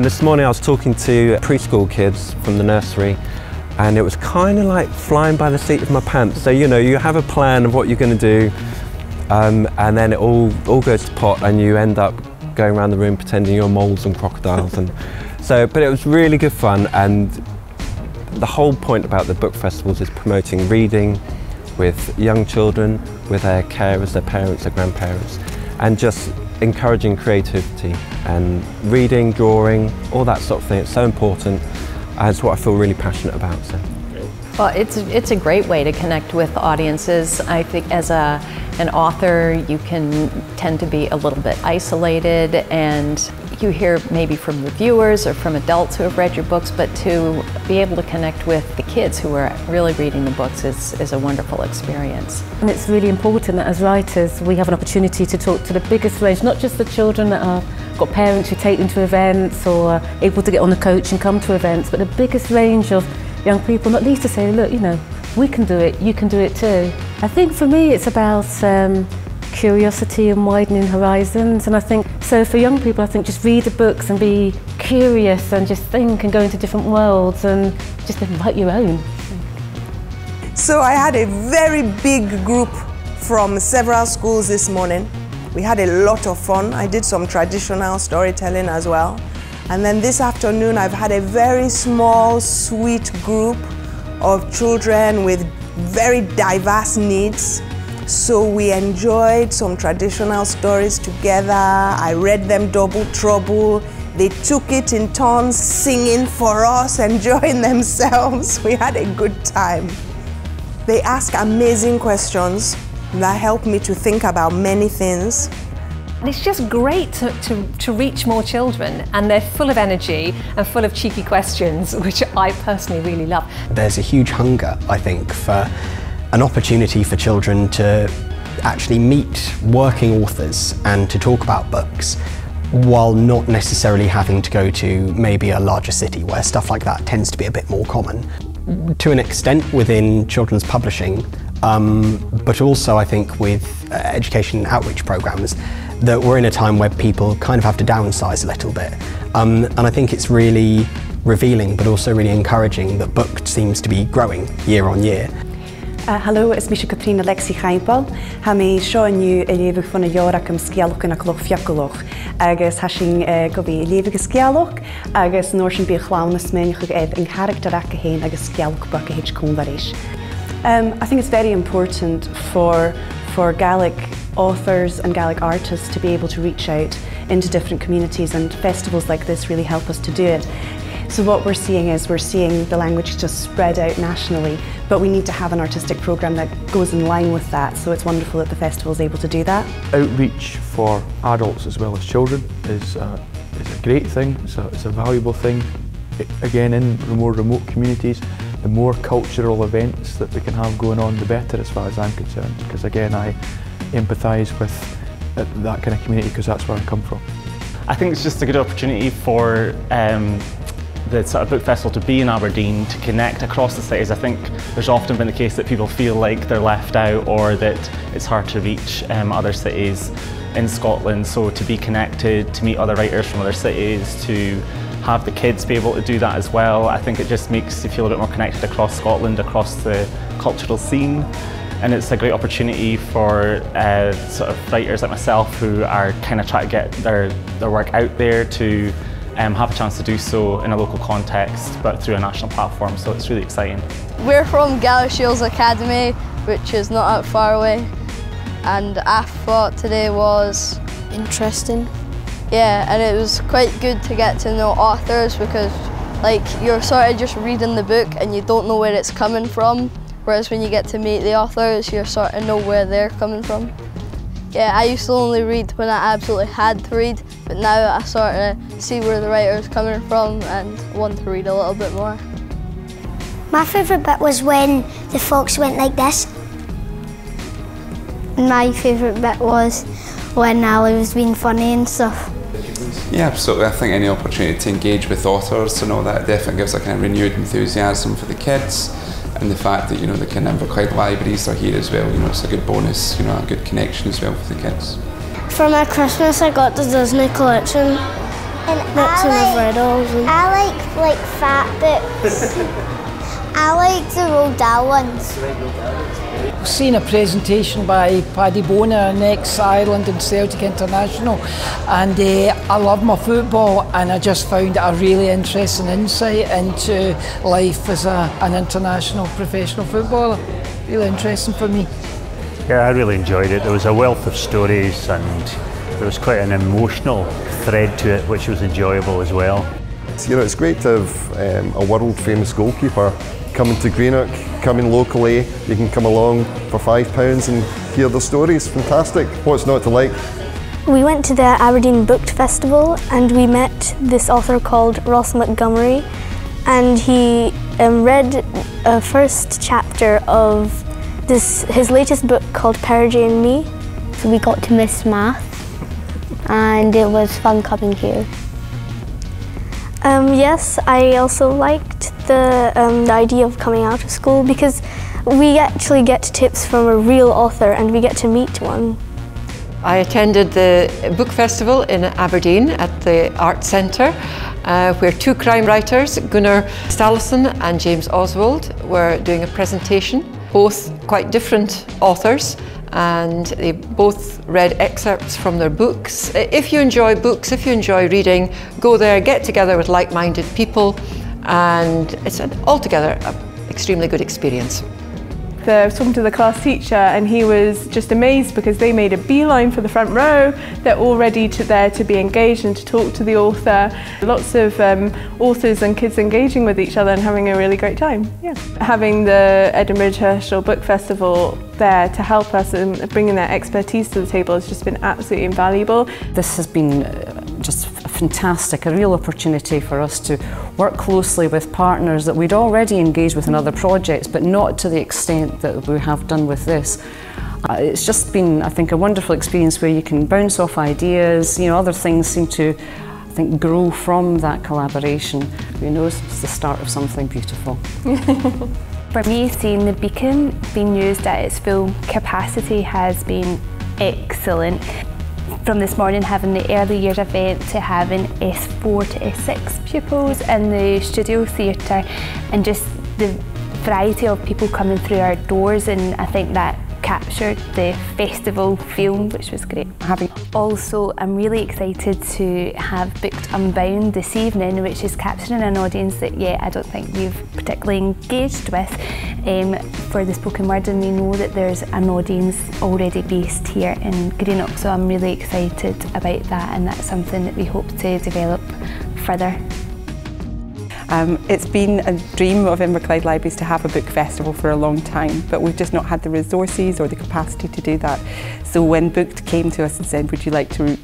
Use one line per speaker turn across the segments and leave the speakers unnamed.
This morning I was talking to preschool kids from the nursery, and it was kind of like flying by the seat of my pants. So you know, you have a plan of what you're going to do, and then it all goes to pot, and you end up going around the room pretending you're moles and crocodiles. And so, but it was really good fun, and the whole point about the book festivals is promoting reading with young children, with their carers, their parents, their grandparents, and just encouraging creativity and reading, drawing, all that sort of thing. It's so important, and it's what I feel really passionate about. So.
Well, it's a great way to connect with audiences. I think as an author, you can tend to be a little bit isolated, and you hear maybe from reviewers or from adults who have read your books, but to be able to connect with the kids who are really reading the books is a wonderful experience.
And it's really important that as writers we have an opportunity to talk to the biggest range, not just the children that are got parents who take them to events or are able to get on the coach and come to events, but the biggest range of young people, not least to say, look, you know, we can do it, you can do it too. I think for me it's about curiosity and widening horizons, and I think so for young people I think just read the books and be curious and just think and go into different worlds and just invite your own.
So I had a very big group from several schools this morning. We had a lot of fun. I did some traditional storytelling as well. And then this afternoon I've had a very small, sweet group of children with very diverse needs. So we enjoyed some traditional stories together. I read them Double Trouble. They took it in turns, singing for us, enjoying themselves. We had a good time. They ask amazing questions that help me to think about many things.
It's just great to reach more children, and they're full of energy and full of cheeky questions, which I personally really love.
There's a huge hunger, I think, for an opportunity for children to actually meet working authors and to talk about books while not necessarily having to go to maybe a larger city where stuff like that tends to be a bit more common. To an extent within children's publishing, but also I think with education and outreach programs, that we're in a time where people kind of have to downsize a little bit. And I think it's really revealing but also really encouraging that book seems to be growing year on year.
Hallo, is mis Katrina Lexi Gaimpel. Ha me seo aniu a lévig fan a jarach am scialach in a cloch fiacoloch. Agus hashing go be lévig scialach, agus norsin be chlownas menchug ed in characterach a hen agus scialach buck a hitch convarish. I think it's very important for Gaelic authors and Gaelic artists to be able to reach out into different communities, and festivals like this really help us to do it. So what we're seeing is the language just spread out nationally, but we need to have an artistic programme that goes in line with that, so it's wonderful that the festival is able to do that.
Outreach for adults as well as children is a great thing, it's a valuable thing. Again, in the more remote communities, the more cultural events that we can have going on, the better as far as I'm concerned, because again I empathise with that kind of community because that's where I come from.
I think it's just a good opportunity for the sort of book festival to be in Aberdeen, to connect across the cities. I think there's often been the case that people feel like they're left out or that it's hard to reach other cities in Scotland, so to be connected, to meet other writers from other cities, to have the kids be able to do that as well, I think it just makes you feel a bit more connected across Scotland, across the cultural scene. And it's a great opportunity for sort of writers like myself who are kind of trying to get their work out there to have a chance to do so in a local context, but through a national platform, so it's really exciting.
We're from Galashiels Academy, which is not that far away, and I thought today was interesting. Yeah, and it was quite good to get to know authors because like you're sort of just reading the book and you don't know where it's coming from, whereas when you get to meet the authors, you sort of know where they're coming from. Yeah, I used to only read when I absolutely had to read, but now I sort of see where the writer's coming from and want to read a little bit more.
My favourite bit was when the fox went like this. My favourite bit was when Ali was being funny and stuff.
Yeah, absolutely. I think any opportunity to engage with authors and all that definitely gives a kind of renewed enthusiasm for the kids, and the fact that, you know, the kind of Inverclyde libraries are here as well, you know, it's a good bonus, you know, a good connection as well for the kids.
For my Christmas I got the Disney collection. And that's when I've read all of them. I like fat books. I like the Roald Dahl ones.
I've seen a presentation by Paddy Boner, ex-Ireland and Celtic International, and I love my football, and I just found it a really interesting insight into life as an international professional footballer. Really interesting for me.
Yeah, I really enjoyed it. There was a wealth of stories and there was quite an emotional thread to it, which was enjoyable as well.
You know, it's great to have a world-famous goalkeeper coming to Greenock, coming locally. You can come along for £5 and hear the stories. Fantastic. What's not to like?
We went to the Aberdeen Book Festival and we met this author called Ross Montgomery, and he read a first chapter of his latest book called Perigee and Me.
So we got to miss math and it was fun coming here.
Yes, I also liked the idea of coming out of school because we actually get tips from a real author and we get to meet one.
I attended the book festival in Aberdeen at the Arts Centre where two crime writers, Gunnar Stallison and James Oswald, were doing a presentation. Both quite different authors, and they both read excerpts from their books. If you enjoy books, if you enjoy reading, go there, get together with like-minded people, and it's altogether an extremely good experience.
I was talking to the class teacher and he was just amazed because they made a beeline for the front row. They're all ready there to be engaged and to talk to the author. Lots of authors and kids engaging with each other and having a really great time. Yeah. Having the Edinburgh International Book Festival there to help us and bringing their expertise to the table has just been absolutely invaluable.
This has been just fantastic, a real opportunity for us to work closely with partners that we'd already engaged with in other projects, but not to the extent that we have done with this. It's just been, I think, a wonderful experience where you can bounce off ideas, you know, other things seem to, I think, grow from that collaboration. You know, it's the start of something beautiful.
For me, seeing the Beacon being used at its full capacity has been excellent. From this morning having the early years event to having S4 to S6 pupils in the studio theatre, and just the variety of people coming through our doors, and I think that captured the festival feel, which was great. Also, I'm really excited to have booked Unbound this evening, which is capturing an audience that I don't think we've particularly engaged with for the spoken word, and we know that there's an audience already based here in Greenock, so I'm really excited about that, and that's something that we hope to develop further.
It's been a dream of Inverclyde Libraries to have a book festival for a long time, but we've just not had the resources or the capacity to do that. So when Booked came to us and said, would you like to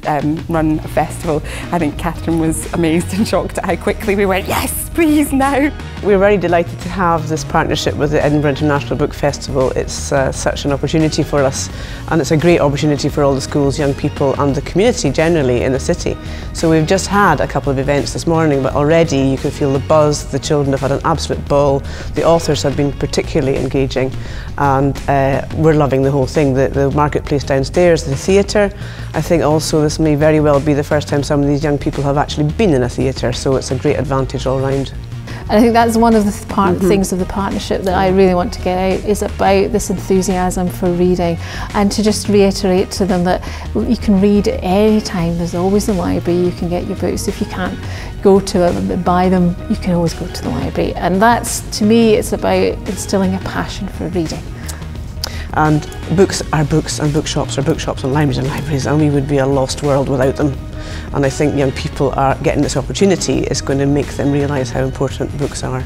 run a festival, I think Catherine was amazed and shocked at how quickly we went, yes, please, now.
We're very delighted to have this partnership with the Edinburgh International Book Festival. It's such an opportunity for us, and it's a great opportunity for all the schools, young people and the community generally in the city. So we've just had a couple of events this morning, but already you can feel the buzz. The children have had an absolute ball. The authors have been particularly engaging, and we're loving the whole thing. The marketplace downstairs, the theatre. I think also this may very well be the first time some of these young people have actually been in a theatre, so it's a great advantage all round.
And I think that's one of the things of the partnership that I really want to get out, is about this enthusiasm for reading, and to just reiterate to them that you can read at any time. There's always the library, you can get your books. If you can't go to buy them, you can always go to the library. And that's, to me, it's about instilling a passion for reading.
And books are books, and bookshops are bookshops, and libraries are libraries, and we would be a lost world without them. And I think young people are getting this opportunity is going to make them realise how important books are.